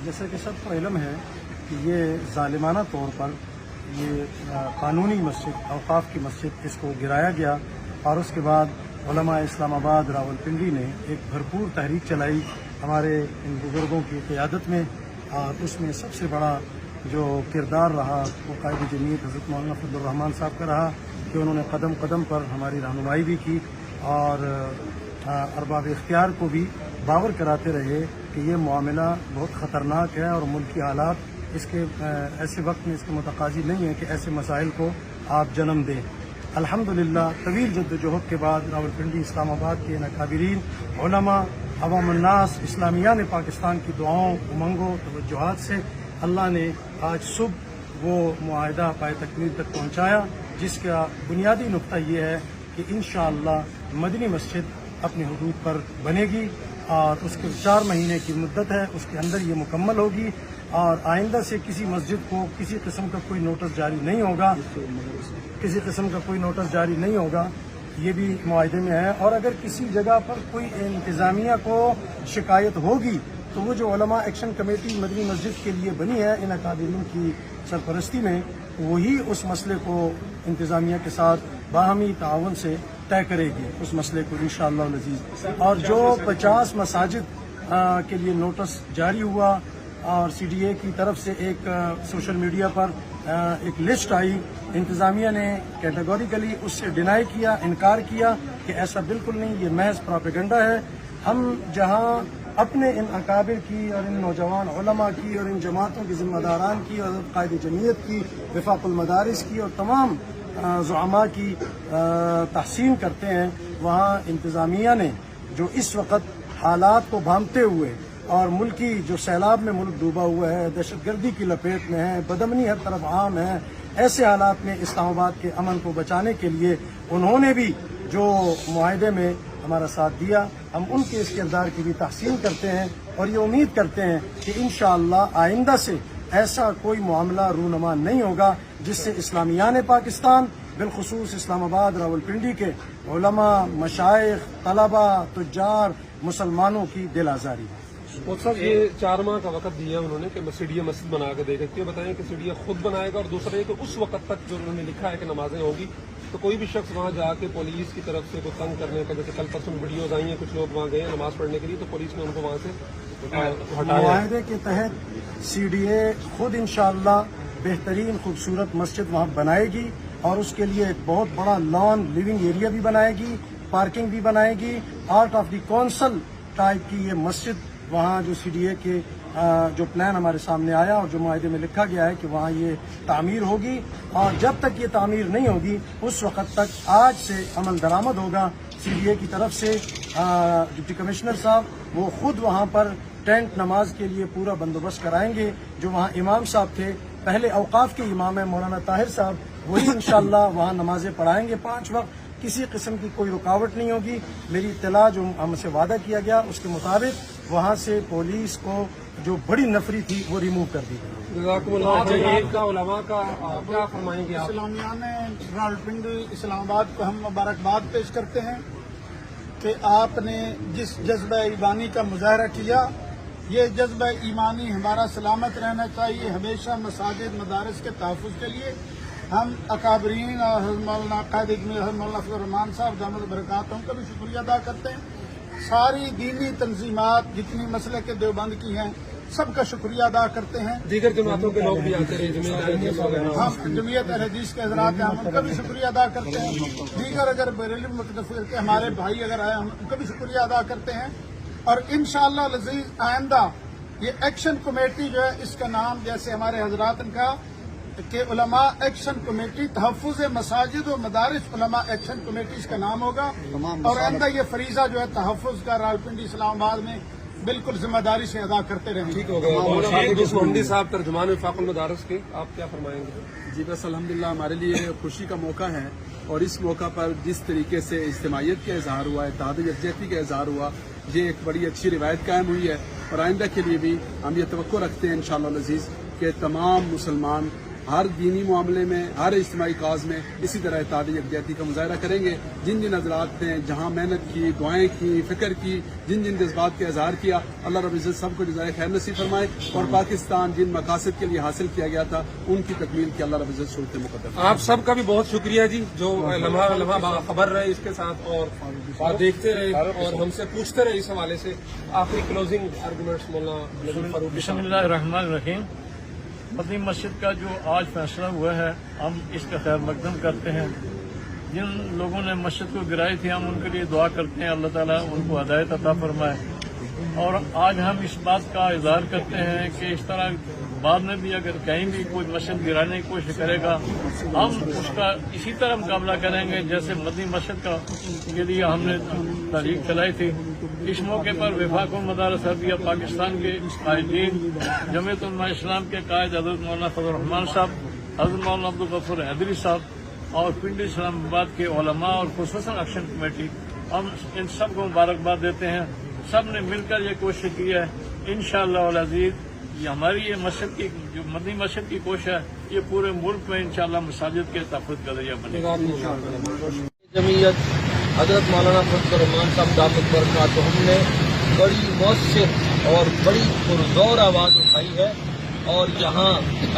जैसे कि सबको इल्म है कि ये ज़ालिमाना तौर पर ये कानूनी मस्जिद औक़ाफ़ की मस्जिद इसको गिराया गया और उसके बाद उलमा इस्लामाबाद रावलपिंडी ने एक भरपूर तहरीक चलाई हमारे इन बुज़ुर्गों की क़यादत में। और उसमें सबसे बड़ा जो किरदार रहा वो कायद जमीयत हज़रत मौलाना फजलुर रहमान साहब का रहा कि उन्होंने कदम कदम पर हमारी रहनुमाई भी की और अरबाब इख्तियार को भी बावर कराते रहे कि ये मामला बहुत ख़तरनाक है और मुल्की हालात इसके ऐसे वक्त में इसके मुतकाज़ी नहीं है कि ऐसे मसाइल को आप जन्म दें। अल्हम्दुलिल्लाह तवील जद्दोजहद के बाद रावलपिंडी इस्लामाबाद के अकाबिरीन उलमा अवामुन्नास इस्लामिया ने पाकिस्तान की दुआओं उमंगों तवज्जुहात से अल्लाह ने आज सुबह वो मुआहदा पाए तकमील तक पहुँचाया, जिसका बुनियादी नुक्ता ये है कि इंशाअल्लाह मदनी मस्जिद अपनी हुदूद पर बनेगी और उसके 4 महीने की मुद्दत है, उसके अंदर ये मुकम्मल होगी और आइंदा से किसी मस्जिद को किसी किस्म का कोई नोटिस जारी नहीं होगा, ये भी मुआहदे में है। और अगर किसी जगह पर कोई इंतज़ामिया को शिकायत होगी तो वो जो उलमा एक्शन कमेटी मदनी मस्जिद के लिए बनी है इन अकाबिरीन की सरपरस्ती में, वही उस मसले को इंतज़ामिया के साथ बाहमी ताउन से तय करेगी उस मसले को इंशाअल्लाह अज़ीज़। और जो 50 मसाजिद के लिए नोटिस जारी हुआ और CDA की तरफ से एक सोशल मीडिया पर एक लिस्ट आई, इंतज़ामिया ने कैटेगोरिकली उससे डिनाई किया, इनकार किया कि ऐसा बिल्कुल नहीं, ये महज प्रोपेगेंडा है। हम जहां अपने इन अकाबिर की और इन नौजवान उलमा की और इन जमातों की ज़िम्मेदारान की और कायद जमीयत की वफाकुल मदारिस की और तमाम ज़ुआमा की तहसीन करते हैं, वहाँ इंतज़ामिया ने जो इस वक्त हालात को भांपते हुए और मुल्की जो सैलाब में मुल्क डूबा हुआ है, दहशतगर्दी की लपेट में है, बदअमनी हर तरफ आम है, ऐसे हालात में इस्लामाबाद के अमन को बचाने के लिए उन्होंने भी जो मुआहदे में हमारा साथ दिया, हम उनके इस किरदार की भी तहसीन करते हैं और ये उम्मीद करते हैं कि इंशाअल्लाह आइंदा से ऐसा कोई मामला रूनमा नहीं होगा जिससे इस्लामियान पाकिस्तान बिलखुसूस इस्लामाबाद रावलपिंडी के उलमा, मशाइख, तलबा, तुज्जार, मुसलमानों की दिल आज़ारी है। और सर ये 4 माह का वक्त दिया उन्होंने कि सीढ़ियाँ मस्जिद बना कर देगा, क्यों बताएं कि सीढ़ियाँ खुद बनाएगा और दूसरा ये कि उस वक्त तक जो उन्होंने लिखा है कि नमाजें होगी तो कोई भी शख्स वहाँ जाके पुलिस की तरफ से को तंग करने का, जैसे कल परसों वीडियोज आई हैं, कुछ लोग वहाँ गए नमाज पढ़ने के लिए तो पुलिस ने उनको वहाँ से हटाया। मुआहदे के तहत CDA खुद इंशाअल्लाह बेहतरीन खूबसूरत मस्जिद वहाँ बनाएगी और उसके लिए एक बहुत बड़ा लॉन लिविंग एरिया भी बनाएगी, पार्किंग भी बनाएगी। Art of the council type की ये मस्जिद वहाँ जो CDA के जो प्लान हमारे सामने आया और जो मुआहदे में लिखा गया है कि वहाँ ये तामीर होगी और जब तक ये तामीर नहीं होगी उस वक्त तक आज से अमल दरामद होगा। CDA की तरफ से डिप्टी कमिश्नर साहब वो खुद वहाँ पर टेंट नमाज के लिए पूरा बंदोबस्त कराएंगे। जो वहाँ इमाम साहब थे, पहले औकाफ के इमाम है मौलाना ताहिर साहब, वही इंशाअल्लाह वहाँ नमाजें पढ़ाएंगे 5 वक्त, किसी किस्म की कोई रुकावट नहीं होगी। मेरी इत्तला जो हमसे वादा किया गया उसके मुताबिक वहाँ से पुलिस को जो बड़ी नफरी थी वो रिमूव कर दी गई। क्या फरमाएंगे आप? इस्लामिया ने रावलपिंडी इस्लामाबाद को हम मुबारकबाद पेश करते हैं कि आपने जिस जज्बा ईमानी का मुजाहरा किया, ये जज्बा ईमानी हमारा सलामत रहना चाहिए हमेशा। मसाजिद मदारस के तहफ़्फ़ुज़ के लिए हम अकाबरीन और मौलाना कायद मौलाना फजलुर रहमान साहब दामद बरकातहू का भी शुक्रिया अदा करते हैं। सारी दीनी तंजीमात जितनी मसले के देवबंद की हैं सबका शुक्रिया अदा करते हैं। दीगर जमातों के लोग भी आते रहे, हम जमीयत अहले हदीस के हज़रात हैं, हम उनका भी शुक्रिया अदा करते हैं। दीगर अगर बरेली मुतफ़िर के हमारे भाई अगर आए, हम उनका भी शुक्रिया अदा करते हैं। और इंशाअल्लाह अज़ीज़ आइंदा ये एक्शन कमेटी जो है, इसका नाम जैसे हमारे हज़रात का कि उलमा एक्शन कमेटी तहफ़्फ़ुज़ मसाजिद और मदारिस उलमा एक्शन कमेटी इसका नाम होगा। और आइंदा ये फरीज़ा जो है तहफ़्फ़ुज़ का रावलपिंडी इस्लामाबाद में बिल्कुल जिम्मेदारी से अदा करते रहेंगे। ठीक हो गया। मोहम्मदी साहब तर्जुमान वफाकुल मदारिस के, आप क्या फरमाएंगे? जी बस अल्हम्दुलिल्लाह हमारे लिए खुशी का मौका है और इस मौका पर जिस तरीके से इज्तिमाइयत का इजहार हुआ है, इत्तेहाद यकजहती का इजहार हुआ, ये एक बड़ी अच्छी रिवायत कायम हुई है। और आइंदा के लिए भी हम ये तवक्को रखते हैं इंशाअल्लाह अज़ीज़ कि तमाम मुसलमान हर दीनी मामले में, हर इज्तिमाई काज में इसी तरह इत्तेहाद यकजहती का मुजाहरा करेंगे। जिन जिन हजरात ने जहाँ मेहनत की, दुआएं की, फिक्र की, जिन जिन जज्बात का इजहार किया, अल्लाह रब्बुल इज्जत सबको जज़ाए खैर नसीब फरमाए और पाकिस्तान जिन मकासद के लिए हासिल किया गया था उनकी तकमील की अल्लाह रब्बुल इज्जत सूरत मुक़द्दर। आप सबका भी बहुत शुक्रिया जी, जो लम्हा लम्हा खबर रहे इसके साथ और देखते रहे और हमसे पूछते रहे इस हवाले से। आखिरी क्लोजिंग आर्गूमेंट्स मौलाना फारूक। बिस्मिल्लाहिर्रहमानिर्रहीम। मदनी मस्जिद का जो आज फैसला हुआ है, हम इसका खैर मकदम करते हैं। जिन लोगों ने मस्जिद को गिराई थी, हम उनके लिए दुआ करते हैं, अल्लाह ताला उनको हिदायत अता फरमाए। और आज हम इस बात का इज़हार करते हैं कि इस तरह बाद में भी अगर कहीं भी कोई मस्जिद गिराने की कोशिश करेगा, हम उसका इसी तरह मुकाबला करेंगे जैसे मदनी मस्जिद का के लिए हमने तहरीक चलाई थी। इस मौके पर वफाकुल मदारिस अरबिया पाकिस्तान के कायदीन, जमीयत उलमा इस्लाम के कायद हज़रत मौलाना फजल रहमान साहब, हज़रत मौलाना अब्दुल गफूर हैदरी साहब और पिंडी इस्लामाबाद के उलमा और खुसूसन एक्शन कमेटी, हम इन सब को मुबारकबाद देते हैं। सब ने मिलकर ये कोशिश की है। इंशाअल्लाह अल अज़ीज़ ये हमारी ये मस्जिद की जो मदनी मस्जिद की कोशिश है, ये पूरे मुल्क में इंशाअल्लाह मसाजिद के तहफ़्फ़ुज़ का ज़रिया बनेगा। जमीयत हज़रत मौलाना फजल रहमान साहब दामत बरकातुहू हमने बड़ी मौसर और बड़ी पुरज़ोर आवाज़ उठाई है और यहाँ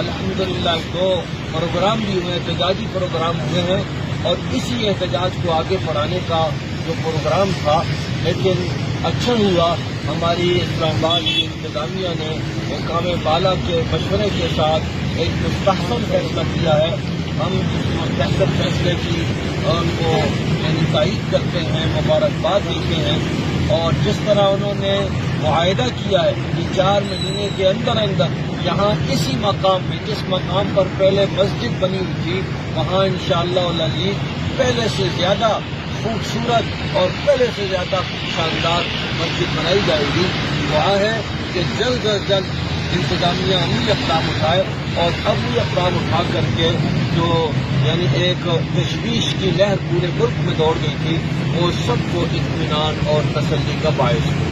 अल्हम्दुलिल्लाह 2 प्रोग्राम भी हुए, एहतजाजी प्रोग्राम हुए हैं और इसी एहतजाज को आगे बढ़ाने का जो प्रोग्राम था, लेकिन अच्छा हुआ हमारी इस्लामाबाद की इंतजामिया ने हुकाम बाला के मशवरे के साथ एक मुस्तहसन फैसला किया है। हम इस मुस्तहसन फैसले की उनको तायीद करते हैं, मुबारकबाद देते हैं और जिस तरह उन्होंने मुआहदा किया है कि 4 महीने के अंदर अंदर यहाँ इसी मकाम में, जिस मकाम पर पहले मस्जिद बनी हुई थी, वहाँ इंशाअल्लाह अल अज़ीज़ पहले से ज्यादा खूबसूरत और पहले से ज्यादा शानदार मस्जिद बनाई जाएगी। दुआ है कि जल्द अज जल्द इंतजामिया अमली अक़दाम उठाए और अमली अक़दाम उठा करके जो यानी एक तशवीश की लहर पूरे मुल्क में दौड़ गई थी, वो सबको इत्मीनान और तसल्ली का बायस हो।